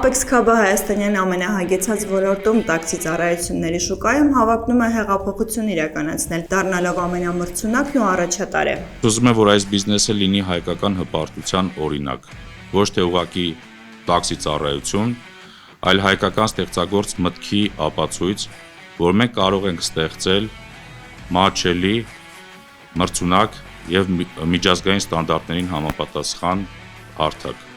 Apex Cub-ը Հայաստանյան ամենահագեցած ոլորտում տաքսի ծառայությունների շուկայում հավակնում է հեղափոխություն իրականացնել, դառնալով ամենամրցունակն ու առաջատարը։ Ուզում եմ, որ այս բիզնեսը լինի հայկական հպարտության օրինակ, ոչ թե ուղղակի տաքսի ծառայություն, այլ հայկական ստեղծագործ մտքի ապացույց, որ մենք կարող ենք ստեղծել մատչելի, մրցունակ եւ միջազգային ստանդարտներին համապատասխան հարթակ,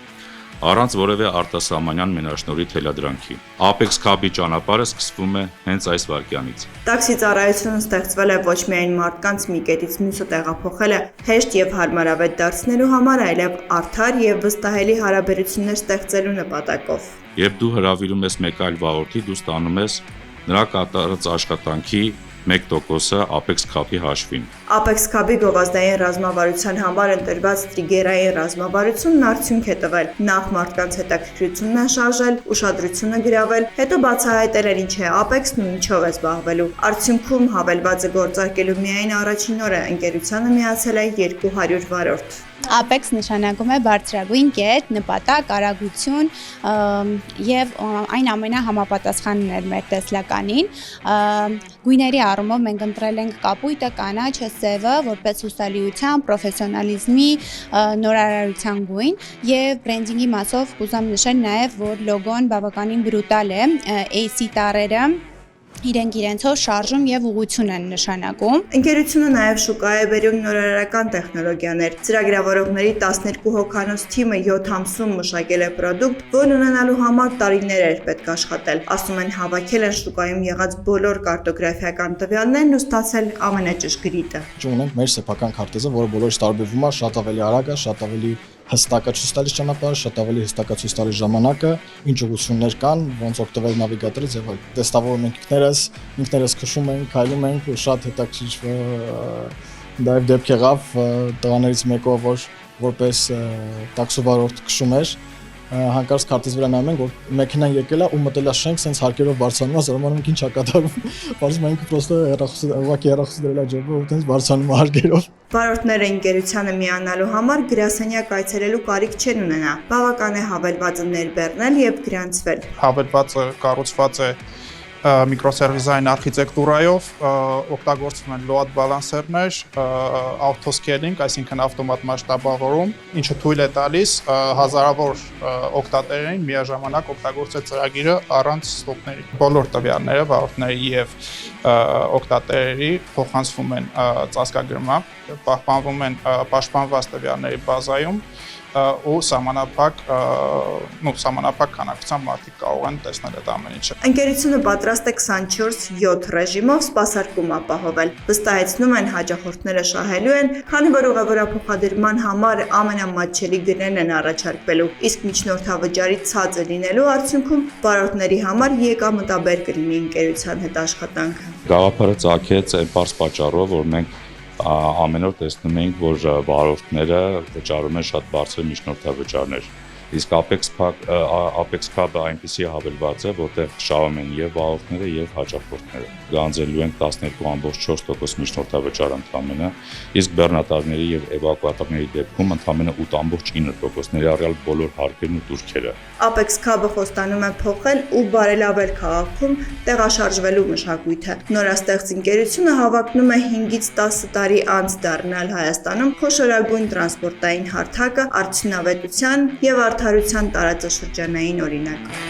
առանց որևէ արտասահմանյան մենաշնորհի թելադրանքի։ Apex Cub-ի ճանապարհը սկսվում է հենց այս վայրկյանից։ Տաքսի ծառայությունը ստեղծվել է ոչ միայն մարդկանց մի կետից մյուսը տեղափոխելը հեշտ եւ հարմարավետ դարձնելու համար, այլև արդար եւ վստահելի հարաբերություններ ստեղծելու նպատակով։ Երբ դու հրավիրում ես մեկ այլ վաղորդի, դու ստանում ես նրա կատարած աշխատանքի 1%-ը Apex Cub-ի հաշվին։ Apex Cub-ի գովազդային ռազմավարության համար ընտրված տրիգերային ռազմավարությունն արդյունք է տվել։ Նախ մարդկանց հետաքրքրությունն է շարժել, ուշադրությունը գրավել, հետո բացահայտել ինչ է Apex-ն ու ինչով է զբաղվելու։ Արդյունքում հավելվածը գործարկելու միայն առաջին օրը ընկերությանը միացել է 200 վարորդ։ Apex նշանակում է բարձրագույն կետ, նպատակ, արագություն եւ այն ամենահամապատասխանն էր մեր տեսլականին։ Գույների առումով մենք ընտրել ենք կապույտը, կանաչը, սևը որպես հուսալիության, պրոֆեսիոնալիզմի, նորարարության գույն եւ բրենդինգի մասով կուզեմ նշել նաեւ, որ լոգոն բավականին բրուտալ է, AC տառերը իրենցով շարժում եւ ուղղություն են նշանակում։ Ընկերությունը նաեւ շուկա է բերում նորարարական տեխնոլոգիաներ։ Ծրագրավորողների 12 հոգանոց թիմը 7 ամսում մշակել է պրոդուկտ, որն ունենալու համար տարիներ էր պետք աշխատել։ Ասում են, հավաքել են շուկայում եղած բոլոր կարտոգրաֆիական տվյալներն ու ստացել ամենաճշգրիտը։ Ունենք մեր սեփական քարտեզը, որը բոլորից տարբերվում է, շատ ավելի արագ է, շատ ավելի հստակ է ցույց տալիս ճանապարհը, շատ ավելի հստակ է ցույց տալիս ժամանակը, ինչ ուղղություններ կան, ոնց օգտվել նավիգատորից եւ այլն։ Տեստավորում ենք ինքներս քշում ենք, քայլում ենք ու շատ հետաքրքիր դա դեպք եղավ տղաներից մեկը, որ որպես տաքսովարորդ քշում էր, հանկարծ քարտեզ վրա նայում ենք, որ մեքենան եկել է ու մտել է շենք, սենց հարկերով բարձրանում է, զարմանում ենք ինչ է կատարվում։ Բայց մենք պրոստը հեռախոս դրել է ջոբը ու տենց բարձրանում է հարկերով։ Վարորդները ընկերությանը միանալու համար գրասենյակ այցելելու կարիք չեն ունենա։ Բավական է հավելվածը ներբեռնել եւ գրանցվել։ Հավելվածը կառուցված է միկրոսերվիսային արխիտեկտուրայով, օգտագործվում են load balancer-ներ, auto-scaling, այսինքն ավտոմատ մասշտաբավորում, ինչը թույլ է տալիս հազարավոր օգտատերերին միաժամանակ օգտագործել ծրագիրը առանց ստոպների։ Բոլոր տվյալները վարորդների եւ օգտատերերի փոխանցվում են ծածկագրմամբ, պահպանվում են պաշտպանված տվյալների բազայում ու սահմանափակ քանակությամբ մարդիկ կարող են տեսնել այդ ամեն ինչը։ Ընկերությունը պատրաստ է 24/7 ռեժիմով սպասարկում ապահովել։ Վստահեցնում են հաճախորդները շահելու են, քանի որ ուղևորափոխադրման համար ամենամատչելի գներն են առաջարկվելու, իսկ միջնորդավճարի ցածր լինելու արդյունքում վարորդների համար եկամտաբեր կլինի ընկերության հետ աշխատանքը։ Գաղափարը ծագեց այն պարզ պատճառով, որ մենք ամեն օր տեսնում ենք, որ վարորդները վճարում են շատ բարձր միջնորդավճարներ։ Իսկ Apex Cub-ը այնպիսի հավելված է, որտեղ շահում են եւ վարորդները եւ հաճախորդները։ Գանձելու ենք 12.4% միջնորդավճար ընդամենը, իսկ բեռնատարների եւ էվակուատորների դեպքում ընդամենը 8.9%, ներառյալ բոլոր հարկերն ու տուրքերը։ Apex Cub-ը խոստանում է փոխել ու բարելավել քաղաքում տեղաշարժվելու մշակույթը։ Նորաստեղծ ընկերությունը հավակնում է 5-ից 10 տարի անց դառնալ Հայաստանում խոշորագույն տրանսպորտային հարթակը արդյունավետության եւ արդարության տարածաշրջանային օրինակ։